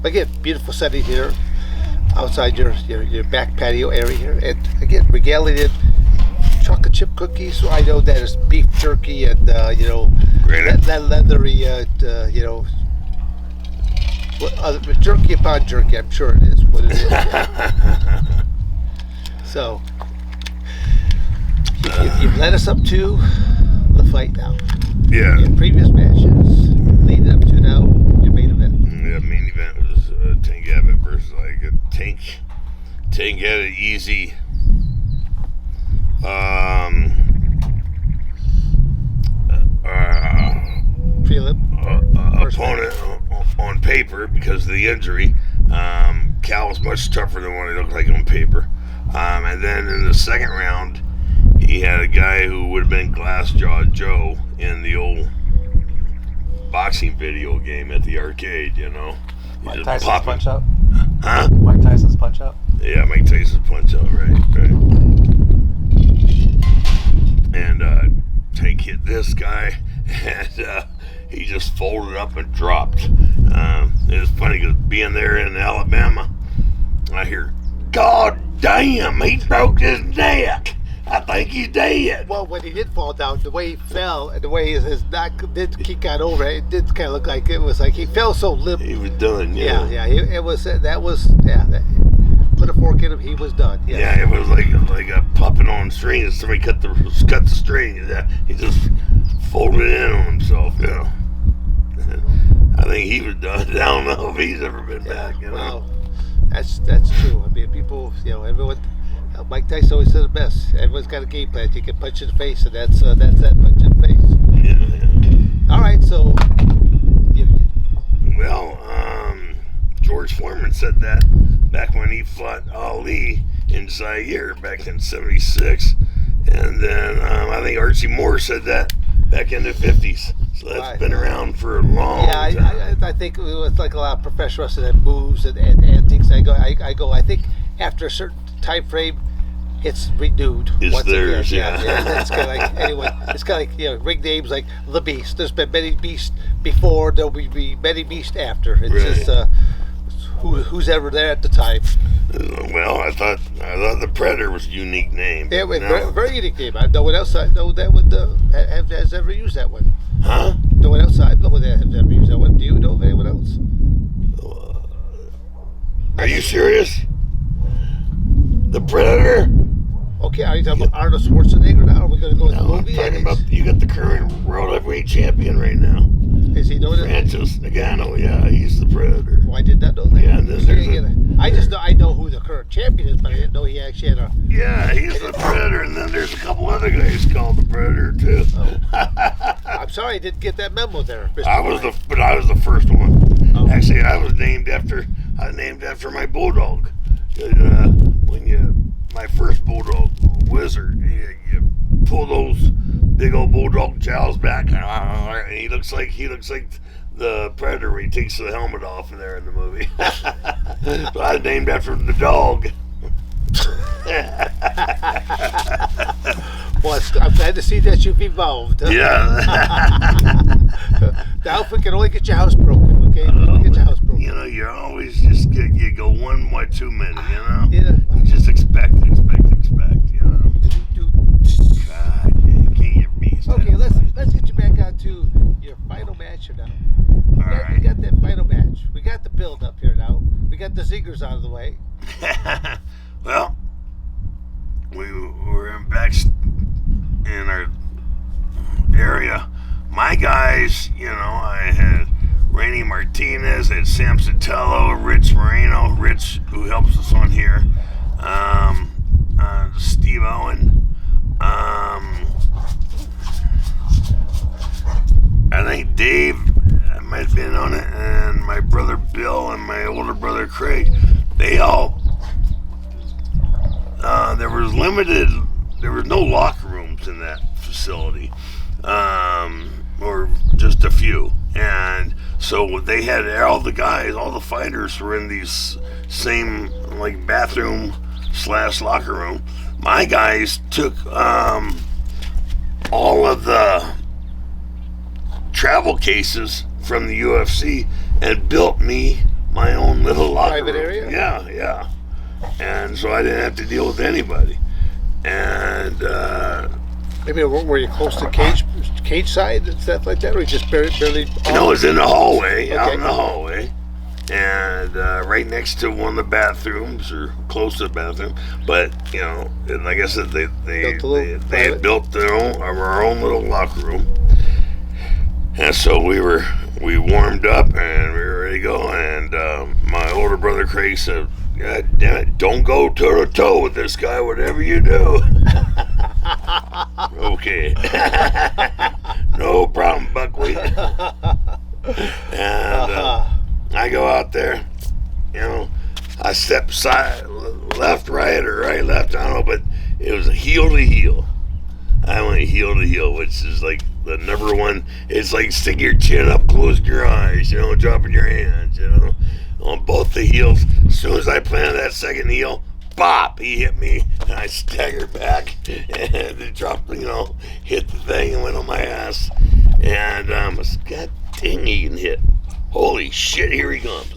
Again, beautiful setting here outside your back patio area here. And again, regaling it chocolate chip cookies. So I know that is beef jerky and Granted. that leathery jerky upon jerky. I'm sure it is what it is. So you've led us up to the fight now. Yeah. Your previous matches leading up to now your main event. The main event was Tank Abbott versus like a Tank Abbott easy. Prelim. Opponent on paper because of the injury. Cal was much tougher than what he looked like on paper. And then in the second round, he had a guy who would have been Glassjaw Joe in the old boxing video game at the arcade, Mike Tyson's Punch Out? Huh? Mike Tyson's Punch Out? Yeah, Mike Tyson's Punch Out, right. And Tank hit this guy, and he just folded up and dropped. It was funny because being there in Alabama, I hear, "God damn, he broke his neck. I think he's dead." Well, when he did fall down, the way he fell and the way his neck did kick out over, it did kind of look like it was like he fell so limp. He was done, Yeah. It was put a fork in him. He was done. Yeah. Yeah, it was like a puppet on strings. Somebody cut the string. He just folded in on himself. I think he was done. I don't know if he's ever been back. Well, that's true. I mean, people, everyone. Mike Tyson always said it best. Everyone's got a game plan. You can punch in the face, and that's that punch in the face. Yeah. All right, so. Well, George Foreman said that back when he fought Ali in Zaire back in '76, and then I think Archie Moore said that back in the '50s. So that's been around for a long time. I think it was like a lot of professional wrestling that moves and antics. I think after a certain time frame, it's renewed. It's once theirs, again. yeah. It's kind of like anyone. It's kind of like ring names like the Beast. There's been many beasts before. There'll be many beasts after. It's Right. just who's ever there at the time. Well, I thought the Predator was a unique name. Yeah, but very unique name. No one else I know that would has ever used that one. Huh? No one else I know that has ever used that one. Do you know of anyone else? Are you serious? The Predator? Okay, are you talking about Arnold Schwarzenegger now? Are we going to go with the No, I'm movie? talking about you got the current world heavyweight champion right now. Is he known as? Francis Ngannou, yeah, he's the Predator. Oh, I did not know that. Yeah, and then there's I know who the current champion is, but I didn't know he actually had a. Yeah, he's the Predator, and then there's a couple other guys called the Predator too. I'm sorry, I didn't get that memo there, Mr. I was the first one. Oh. Actually, I was named after my bulldog. My first bulldog, Wizard, you pull those big old bulldog jowls back, and he looks like the Predator when he takes the helmet off there in the movie. So I was named after the dog. Well, I'm glad to see that you've evolved. Yeah. Now, if we can only get your house broken, okay? Only get your house broken. You always just you go one way too many, Yeah. You just expect, God, you can't get me. Okay, let's get you back onto your final match here now. We got that final match. We got the build up here now. We got the zingers out of the way. Well, we were back in our area. My guys, I had Rainy Martinez, I had Sam Sotelo, Rich Moreno, who helps us on here, Steve Owen, I think Dave might have been on it, and my brother Bill and my older brother Craig. They all, there was no locker rooms in that facility, or just a few. And so they had all the guys, all the fighters were in these same like bathroom / locker room. My guys took all of the travel cases from the UFC and built me my own private room. area? Yeah. And so I didn't have to deal with anybody. And Maybe were you close to cage side and stuff like that, or you just barely? no, it was in the hallway, out Okay. in the hallway, and right next to one of the bathrooms, or close to the bathroom. But you know, and like I said, they had built our own little locker room, and so we warmed up and we were ready to go. And my older brother Craig said, "God damn it, don't go toe to toe with this guy, whatever you do." Okay. No problem, Buckwheat. And I go out there, you know, I step side, left, right, or right, left, I don't know, but it was a heel to heel. I went heel to heel, which is like the number one. It's like sticking your chin up, closing your eyes, you know, dropping your hands, you know, on both the heels. As soon as I planted that second heel, bop, he hit me, and I staggered back, and it dropped, you know, hit the thing and went on my ass. And I said, God dang, he can hit. Holy shit, here he comes.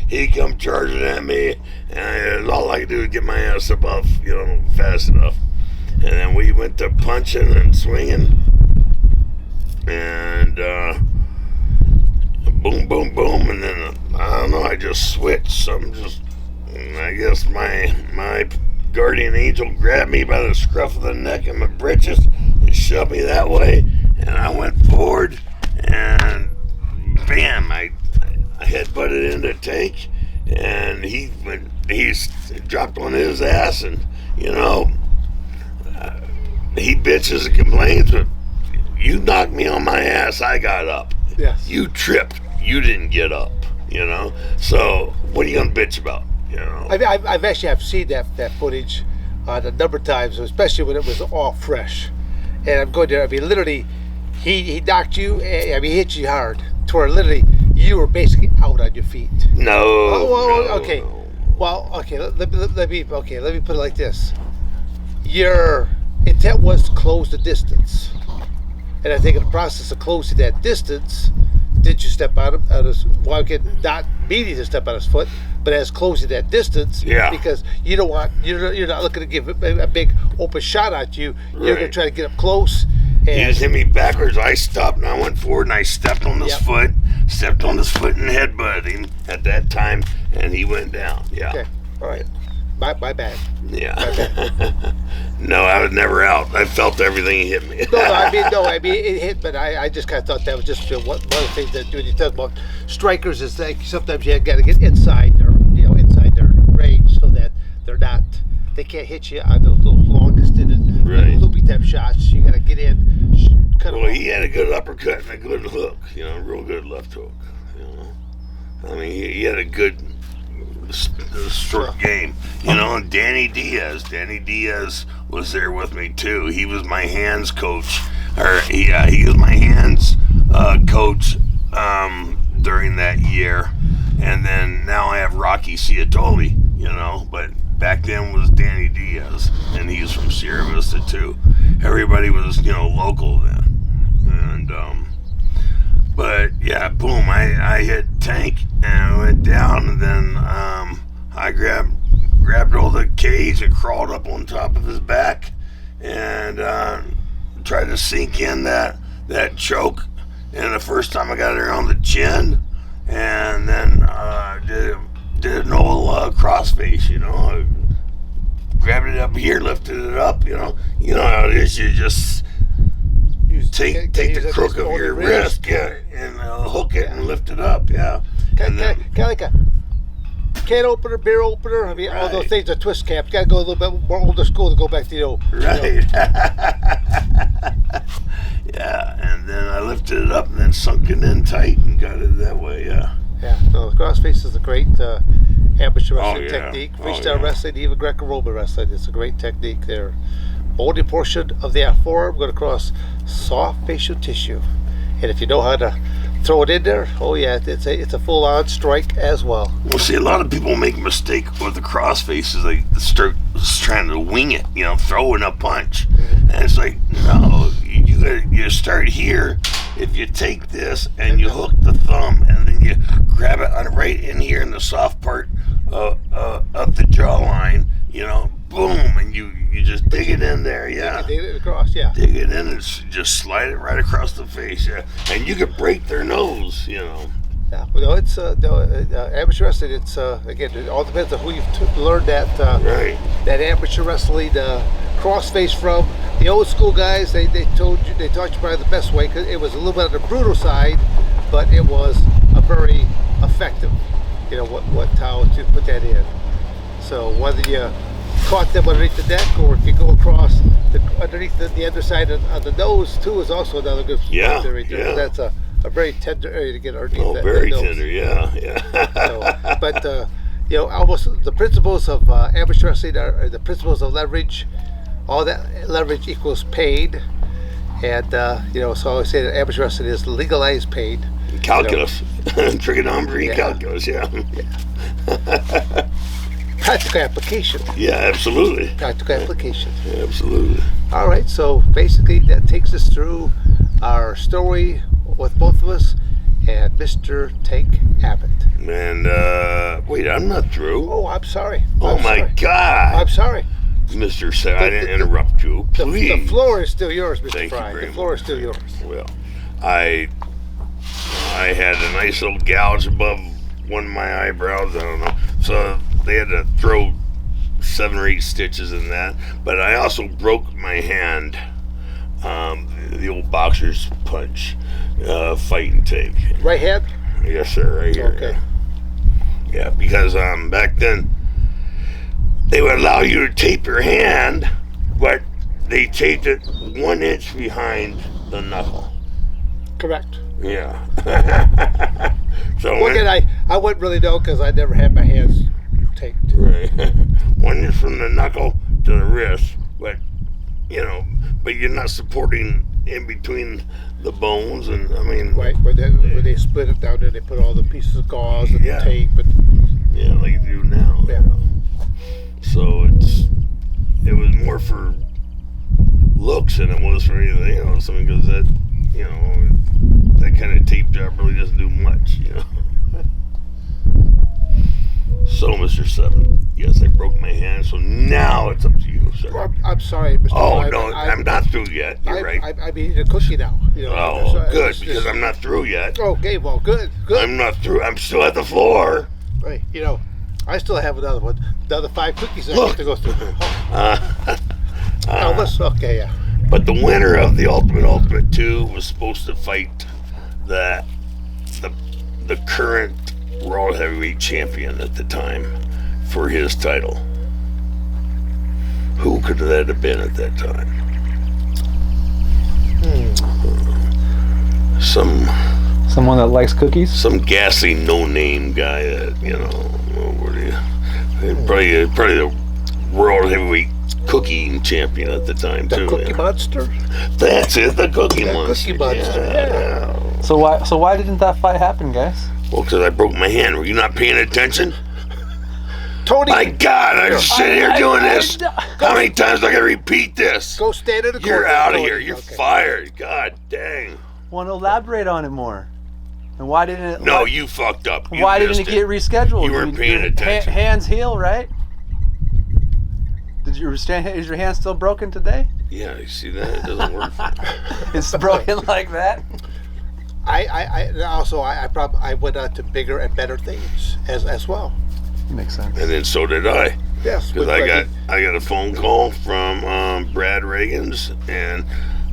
He come charging at me, and all I could do was get my ass up off, you know, fast enough. And then we went to punching and swinging, and boom, boom, boom, and then, I don't know, I just switched. I guess my guardian angel grabbed me by the scruff of the neck and my britches and shoved me that way, and I went forward, and bam, I headbutted into Tank, and he dropped on his ass, and you know, he bitches and complains, but you knocked me on my ass, I got up. Yes. You tripped, you didn't get up, you know, so what are you gonna bitch about? You know? I've actually seen that footage a number of times, especially when it was all fresh. And I'm going there. I mean, literally, he knocked you. I mean, he hit you hard to where literally you were basically out on your feet. No. Well, okay. Well, okay. Let me put it like this. Your intent was to close the distance, and I think in the process of closing that distance, did you step out of his? Well, not meaning to step on his foot, but as closing that distance. Yeah. Because you don't want you're not looking to give a big open shot at you. You're going to try to get up close. And he just hit me backwards. I stopped and I went forward and I stepped on his foot, and headbutted him at that time, and he went down. Yeah. Okay. All right. My bad. Yeah. No, I was never out. I felt everything he hit me. No, I mean it hit, but I just kind of thought that was just one of the things that when you talk about strikers is like sometimes you got to get inside their range so that they can't hit you on those long distance loopy type shots. You got to get in, cut them off. He had a good uppercut and a good hook, you know, real good left hook. You know, I mean he had a good short game, you know. And Danny Diaz was there with me too. He was my hands coach, or he was my hands coach during that year. And then now I have Rocky Ciatoli, you know, but back then was Danny Diaz, and he's from Sierra Vista too. Everybody was, you know, local then. And but yeah, boom, I hit Tank and I went down, and then I grabbed hold of the cage and crawled up on top of his back and tried to sink in that choke. And the first time I got it around the chin, and then did an old crossface, you know. I grabbed it up here, lifted it up, you know how it is. You just take the crook of your wrist, and hook it and lift it up, Kind of like a can opener, beer opener. I mean, all those things are twist caps. Got to go a little bit more older school to go back to the old. Right. Yeah, and then I lifted it up and then sunk it in tight and got it that way. Yeah. Yeah. So crossface is a great amateur wrestling technique. Freestyle wrestling, even Greco-Roman wrestling. It's a great technique there. Bony portion of the forearm going to cross soft facial tissue, and if you know how to throw it in there, it's a full-on strike as well. Well, see, a lot of people make a mistake with the crossfaces. They start trying to wing it, you know, throwing a punch, and it's like, no, you start here, if you take this and you hook the thumb and then you grab it right in here in the soft part of the jawline, boom, and you just dig it in there, yeah. Dig it across, yeah. Dig it in and just slide it right across the face, yeah. And you could break their nose, Yeah, well, it's amateur wrestling. It's again, it all depends on who you've learned that right. that amateur wrestling crossface from. The old school guys, they taught you probably the best way, because it was a little bit on the brutal side, but it was a very effective. How to put that in. So whether you caught them underneath the neck, or if you go across underneath the underside of the nose too, is also another good. Yeah, right there. yeah. That's a very tender area to get underneath. Very that nose. tender, yeah. So, but almost the principles of amateur wrestling are the principles of leverage. All that leverage equals pain, and so I always say that amateur wrestling is legalized pain. Calculus, trigonometry, calculus, yeah. Practical application. Yeah, absolutely. Practical application. Absolutely. All right, so basically that takes us through our story with both of us and Mr. Tank Abbott. And wait, I'm not through. Oh, I'm sorry. Oh my God. I'm sorry. Mr. I didn't interrupt you. Please. The floor is still yours, Mr. Thank Fry. you very The floor much. is still yours. Well, I had a nice little gouge above one of my eyebrows. I don't know. So they had to throw 7 or 8 stitches in that. But I also broke my hand. The old boxer's punch, fight and take. Right hand? Yes, sir. Right here. Okay. Yeah, because back then they would allow you to tape your hand, but they taped it 1 inch behind the knuckle. Correct. Yeah. So Well, again, I wouldn't really know because I never had my hands taped. right. 1 inch from the knuckle to the wrist, but you're not supporting in between the bones, and I mean, Right, when they split it down there, they put all the pieces of gauze and Yeah. the tape. And, yeah, like you do now. Yeah. So it was more for looks than it was for anything, something, because that that kind of tape job really doesn't do much, So, Mr. 7, yes, I broke my hand, so now it's up to you, sir. Well, I'm sorry, Mr. Oh, Fry, no, but I'm not through yet. You're right. I'm eating a cookie now. Oh, so good, it's because just- I'm not through yet. Okay, well, good. I'm not through. I'm still at the floor. Hey, I still have another one. Another 5 cookies I Look. have to go through. Elvis? Okay, yeah. But the winner of the Ultimate 2 was supposed to fight the current World Heavyweight Champion at the time for his title. Who could that have been at that time? Someone that likes cookies? Some gassy no-name guy that, probably the World Heavyweight Cookie Champion at the time, The too. Cookie yeah. Monster? That's it, the Cookie The Monster. Cookie Monster, yeah. So why didn't that fight happen, guys? Well, because I broke my hand. Were you not paying attention? Tony, My God, I'm sitting here doing this. I- How many times do I got to repeat this? go stand in the corner. You're out of Tony. here. You're Okay. fired. God dang. Want to elaborate on it more? And why didn't it? No, you fucked up. You Why didn't missed it get rescheduled? You weren't paying your attention. Hands heal, right? Is your hand still broken today? Yeah, you see that? It doesn't work. It's broken like that. I went on to bigger and better things as well. Makes sense. And then so did I. Yes, Because I got a phone call from Brad Reagans and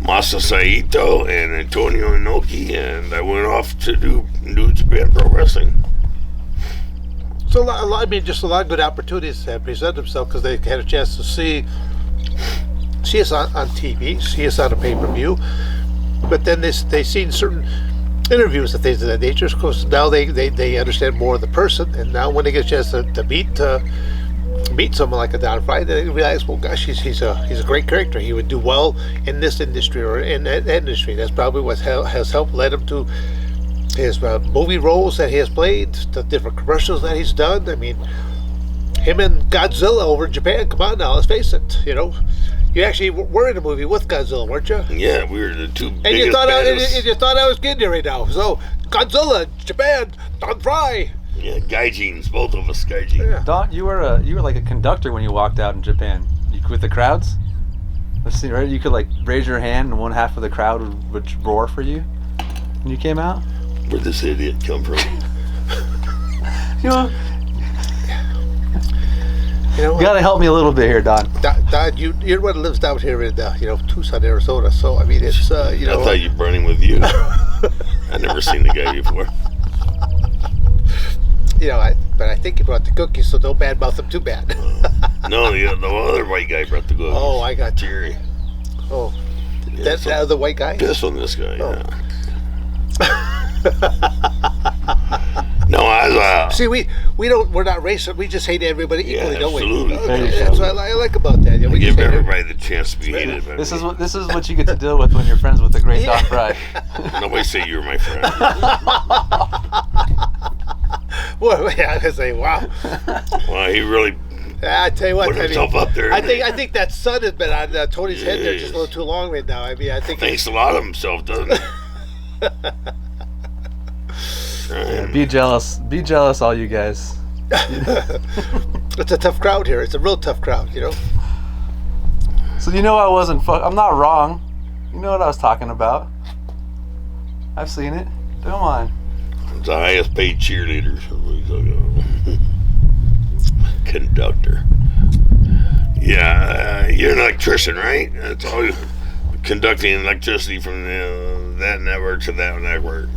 Masa Saito and Antonio Inoki, and I went off to do New Japan Pro Wrestling. So just a lot of good opportunities have presented themselves because they had a chance to see us on TV, see us on a pay-per-view, but then they seen certain interviews and things of that nature. Of course, now they understand more of the person, and now when they get a chance to meet someone like a Don Fry, they realize, well, gosh, he's a great character. He would do well in this industry or in that industry. That's probably what has helped led him to his movie roles that he has played, the different commercials that he's done. I mean, him and Godzilla over in Japan. Come on now, let's face it. You actually were in a movie with Godzilla, weren't you? Yeah, we were the two And biggest you thought baddest. and you thought I was kidding you right now. So Godzilla, Japan, Don Fry. Yeah, gaijins, both of us gaijin. Yeah. Don, you were like a conductor when you walked out in Japan. With the crowds. Let's see, right? You could like raise your hand, and one half of the crowd would roar for you when you came out. Where'd this idiot come from? You know, You know, you gotta help me a little bit here, Don. Don, you're the one that lives down here in Tucson, Arizona. So I mean, it's I thought you were running with you. I never seen the guy before. But I think he brought the cookies, so don't badmouth him too bad. No, the other white guy brought the cookies. Oh, I got you. Jerry. Oh, Yeah, that other white guy. Piss on this guy. Oh. Yeah. No, I was. See, we're not racist. We just hate everybody Yeah, equally, don't we? absolutely. Okay, that's what I like about that. Yeah, we Give just hate everybody the chance to be hated. By This me. is what you get to deal with when you're friends with the great Don Fry. Nobody say you're my friend. Well, yeah, I was say, wow. Well, he really I tell you what, put himself up there. I think that sun has been on Tony's head there just a little too long right now. I mean, I think Thinks a lot of himself, doesn't he? Be jealous. Be jealous, all you guys. it's a tough crowd here. It's a real tough crowd, So I'm not wrong. You know what I was talking about. I've seen it. Come on. It's the highest paid cheerleader. Conductor. Yeah, you're an electrician, right? That's all you conducting electricity from that network to that network.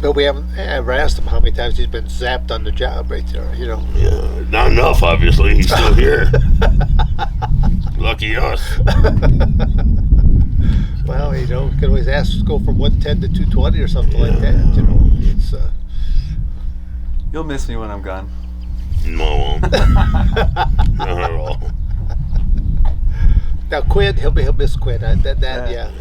But we haven't ever asked him how many times he's been zapped on the job right there, Yeah, not enough, obviously. He's still here. Lucky us. Well, we can always ask to go from 110 to 220 or something like that. It's You'll miss me when I'm gone. No, I won't. Not at all. now Quinn, he'll miss Quinn. Yeah.